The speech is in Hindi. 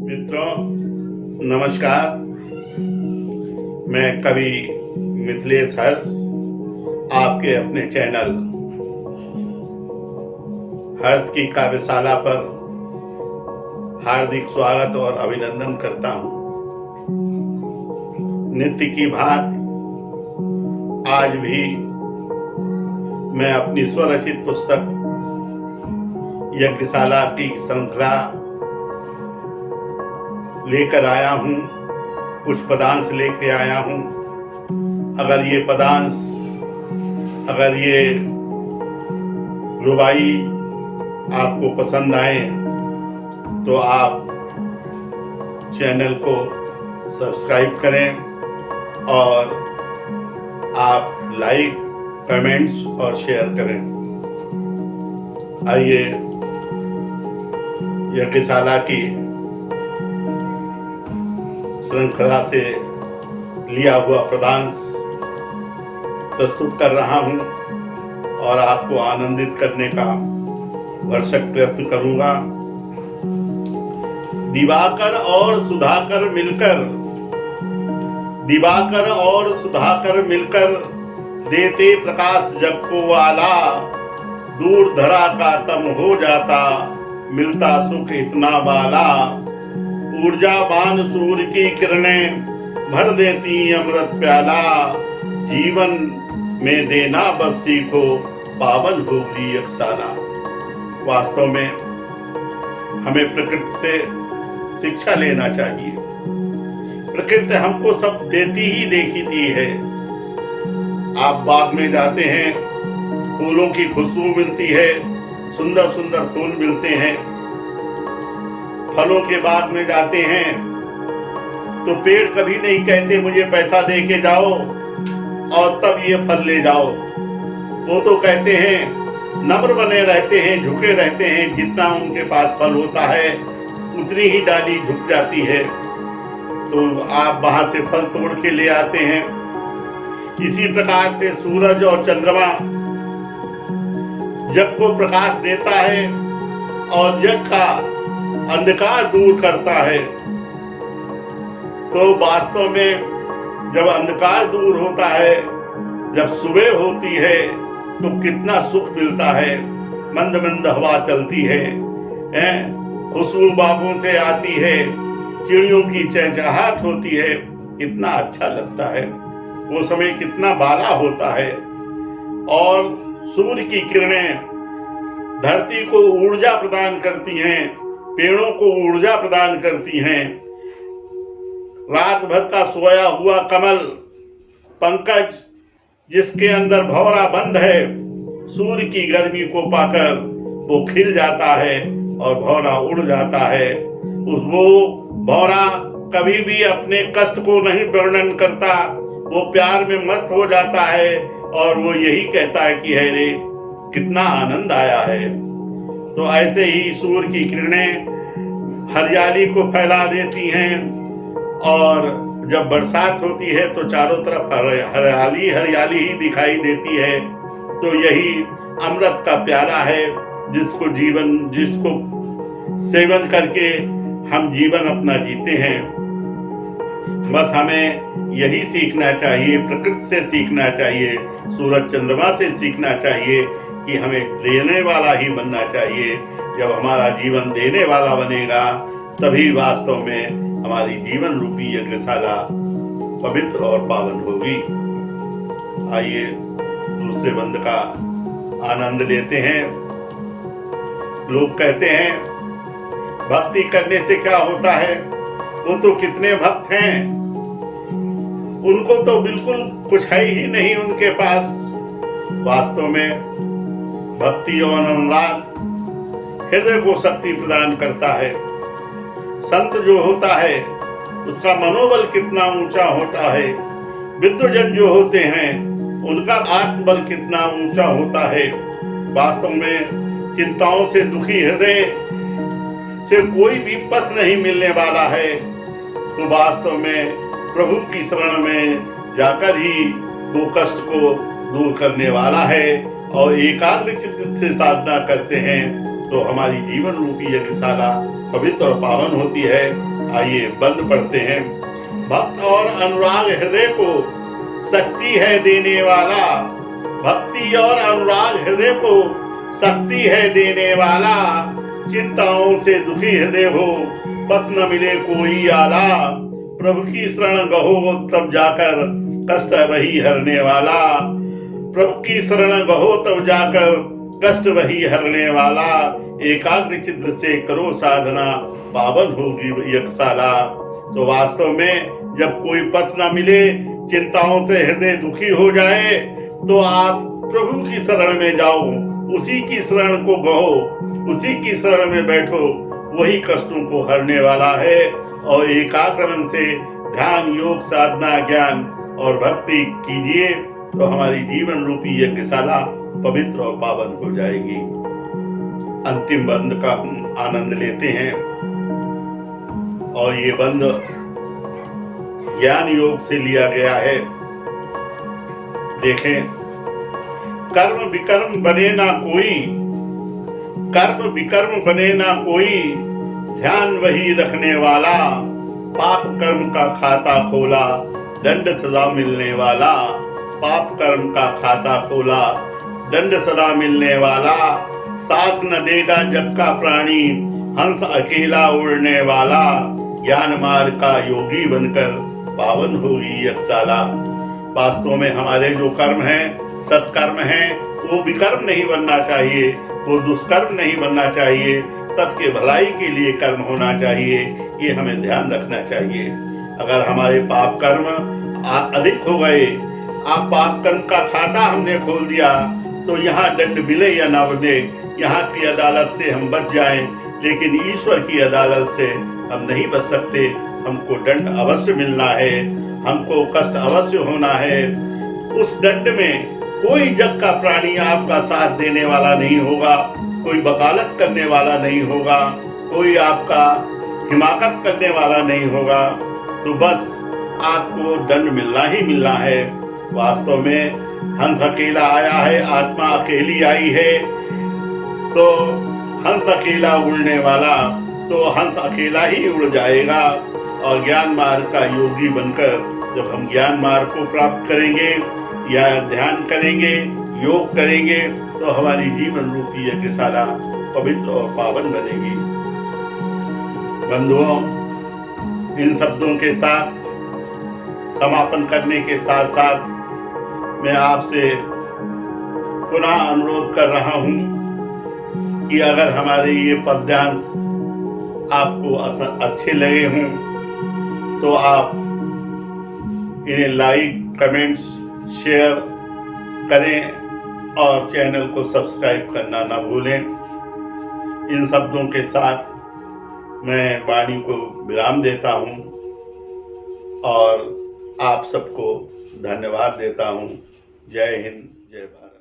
मित्रों नमस्कार। मैं कवि मिथिलेश हर्ष आपके अपने चैनल हर्ष की काव्यशाला पर हार्दिक स्वागत और अभिनंदन करता हूं। नित्य की भांति आज भी मैं अपनी स्वरचित पुस्तक यज्ञशाला की श्रृंखला लेकर आया हूं, कुछ पदांश लेकर आया हूं। अगर ये रुबाई आपको पसंद आए तो आप चैनल को सब्सक्राइब करें और आप लाइक, कमेंट्स और शेयर करें। आइए यज्ञशाला की श्रृंखला से लिया हुआ पदांश प्रस्तुत कर रहा हूं और आपको आनंदित करने का भरसक प्रयत्न करूंगा। दिवाकर और सुधाकर मिलकर देते प्रकाश जग को वाला, दूर धरा का तम हो जाता मिलता सुख इतना वाला। ऊर्जावान सूर्य की किरणें भर देती अमृत प्याला, जीवन में देना बस सीखो पावन होगी यज्ञशाला। वास्तव में हमें प्रकृति से शिक्षा लेना चाहिए। प्रकृति हमको सब देती ही देखी है। आप बाग में जाते हैं, फूलों की खुशबू मिलती है, सुंदर सुंदर फूल मिलते हैं। फलों के बाग में जाते हैं तो पेड़ कभी नहीं कहते मुझे पैसा दे के जाओ और तब ये फल ले जाओ। वो तो कहते हैं, नम्र बने रहते हैं, झुके रहते हैं। जितना उनके पास फल होता है उतनी ही डाली झुक जाती है, तो आप वहां से फल तोड़ के ले आते हैं। इसी प्रकार से सूरज और चंद्रमा जग को प्रकाश देता है और जग का अंधकार दूर करता है। तो वास्तव में जब अंधकार दूर होता है, जब सुबह होती है तो कितना सुख मिलता है। मंद मंद हवा चलती है, खुशबू बागों से आती है, चिड़ियों की चहचहाहट होती है, कितना अच्छा लगता है। वो समय कितना बाला होता है। और सूर्य की किरणें धरती को ऊर्जा प्रदान करती हैं, पेड़ों को ऊर्जा प्रदान करती हैं। रात भर का सोया हुआ कमल पंकज जिसके अंदर भौरा बंद है, सूर्य की गर्मी को पाकर वो खिल जाता है और भौरा उड़ जाता है। वो भौरा कभी भी अपने कष्ट को नहीं वर्णन करता, वो प्यार में मस्त हो जाता है और वो यही कहता है कि है रे कितना आनंद आया है। तो ऐसे ही सूर्य की किरणें हरियाली को फैला देती हैं और जब बरसात होती है तो चारों तरफ हरियाली हरियाली ही दिखाई देती है। तो यही अमृत का प्याला है जिसको सेवन करके हम जीवन अपना जीते हैं। बस हमें यही सीखना चाहिए, प्रकृति से सीखना चाहिए, सूरज चंद्रमा से सीखना चाहिए कि हमें देने वाला ही बनना चाहिए। जब हमारा जीवन देने वाला बनेगा तभी वास्तव में हमारी जीवन रूपी यज्ञशाला पवित्र और पावन होगी। आइए दूसरे बंद का आनंद लेते हैं। लोग कहते हैं भक्ति करने से क्या होता है, वो तो कितने भक्त हैं, उनको तो बिल्कुल कुछ है ही नहीं उनके पास। वास्तव में भक्ति और अनुराग हृदय को शक्ति प्रदान करता है। संत जो होता है उसका मनोबल कितना ऊंचा होता है। विद्वजन जो होते हैं उनका आत्मबल कितना ऊंचा होता है। वास्तव में चिंताओं से दुखी हृदय से कोई भी पथ नहीं मिलने वाला है। तो वास्तव में प्रभु की शरण में जाकर ही वो कष्ट को दूर करने वाला है। और एकाग्र चित्त से साधना करते हैं तो हमारी जीवन रूपी यज्ञशाला पवित्र और पावन होती है। आइए बंद पढ़ते हैं। भक्त और अनुराग हृदय को शक्ति है देने वाला, भक्ति और अनुराग हृदय को शक्ति है देने वाला। चिंताओं से दुखी हृदय हो, पत न मिले कोई आला। प्रभु की शरण गहो तब जाकर कष्ट वही हरने वाला। प्रभु की शरण गहो तब जाकर कष्ट वही हरने वाला। एकाग्र चित्त से करो साधना, पावन होगी यज्ञशाला। तो वास्तव में जब कोई पथ न मिले, चिंताओं से हृदय दुखी हो जाए, तो आप प्रभु की शरण में जाओ, उसी की शरण को गहो, उसी की शरण में बैठो, वही कष्टों को हरने वाला है। और एकाग्र मन से ध्यान, योग, साधना, ज्ञान और भक्ति कीजिए तो हमारी जीवन रूपी यज्ञशाला पवित्र और पावन हो जाएगी। अंतिम बंद का हम आनंद लेते हैं और ये बंद ज्ञान योग से लिया गया है। देखें, कर्म विकर्म बने ना कोई, कर्म विकर्म बने ना कोई, ध्यान वही रखने वाला। पाप कर्म का खाता खोला, दंड सदा मिलने वाला। पाप कर्म का खाता खोला, दंड सदा मिलने वाला। साथ न देगा जग का प्राणी, हंस अकेला उड़ने वाला। ज्ञान मार्ग का योगी बनकर पावन होगी यज्ञशाला। वास्तव में हमारे जो कर्म हैं, सत्कर्म हैं, वो विकर्म नहीं बनना चाहिए, वो दुष्कर्म नहीं बनना चाहिए, सबके भलाई के लिए कर्म होना चाहिए। ये हमें ध्यान रखना चाहिए। अगर हमारे पाप कर्म अधिक हो गए, आप पाप कर्म का खाता हमने खोल दिया, तो यहाँ दंड मिले या ना मिले, यहाँ की अदालत से हम बच जाएं, लेकिन ईश्वर की अदालत से हम नहीं बच सकते। हमको दंड अवश्य मिलना है, हमको कष्ट अवश्य होना है। उस दंड में कोई जग का प्राणी आपका साथ देने वाला नहीं होगा, कोई वकालत करने वाला नहीं होगा, कोई आपका हिमाकत करने वाला नहीं होगा। तो बस आपको दंड मिलना ही मिलना है। वास्तव में हंस अकेला आया है, आत्मा अकेली आई है, तो हंस अकेला उड़ने वाला, तो हंस अकेला ही उड़ जाएगा। और ज्ञान मार्ग का योगी बनकर जब हम ज्ञान मार्ग को प्राप्त करेंगे या ध्यान करेंगे, योग करेंगे, तो हमारी जीवन रूपी यज्ञशाला पवित्र और पावन बनेगी। बंधुओं, इन शब्दों के साथ समापन करने के साथ साथ मैं आपसे पुनः अनुरोध कर रहा हूं कि अगर हमारे ये पद्यांश आपको अच्छे लगे हों तो आप इन्हें लाइक, कमेंट्स, शेयर करें और चैनल को सब्सक्राइब करना ना भूलें। इन शब्दों के साथ मैं वाणी को विराम देता हूं और आप सबको धन्यवाद देता हूं। जय हिंद, जय भारत।